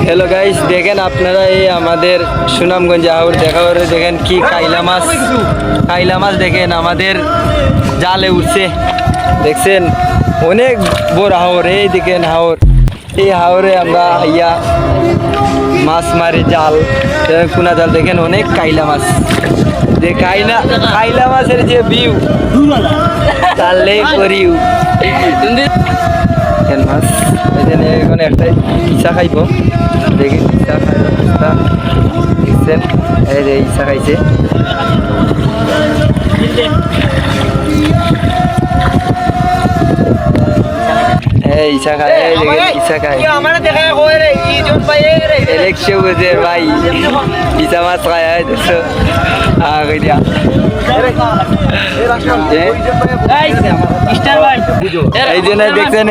Hello guys, দেখেন আপনারা এই আমাদের সুনামগঞ্জ হাওর দেখাওয়ারে দেখেন কি কাইলা মাছ দেখেন আমাদের জালে উঠছে। দেখছেন অনেক বড় হাওর, এই দেখেন হাওর, এই হাওরে আমরা ইয়া মাছ মারি জাল, কুনা জাল দেখেন অনেক কাইলা মাছ। যে কাইলা মাছের যে ভিউ তাহলে করিও মাছ এখন একটা ইচ্ছা খাইব, দেখি ইচ্ছা দেখছেন এই যে ইচ্ছা খাইছে। ইচ্ছা খায়, ইচ্ছা খায় ইলেকশন বুঝে ভাই ইচ্ছা মাছ খায় দেখছো দিয়া এই জন্য দেখছেন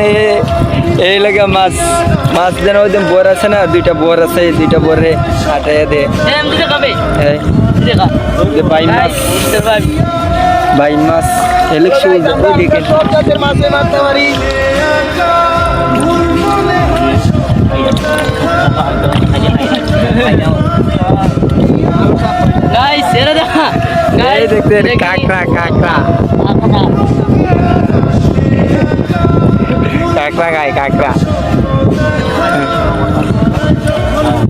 এই লাগে মাছ যেন ওই বোর আছে না, দুইটা বোর আছে, দুইটা বোরে হাঁটাইয়া দে বাইন মাছ ইলেকশন দেখেন। দেখতেন কাঁকড়া খায় কাঁকড়া।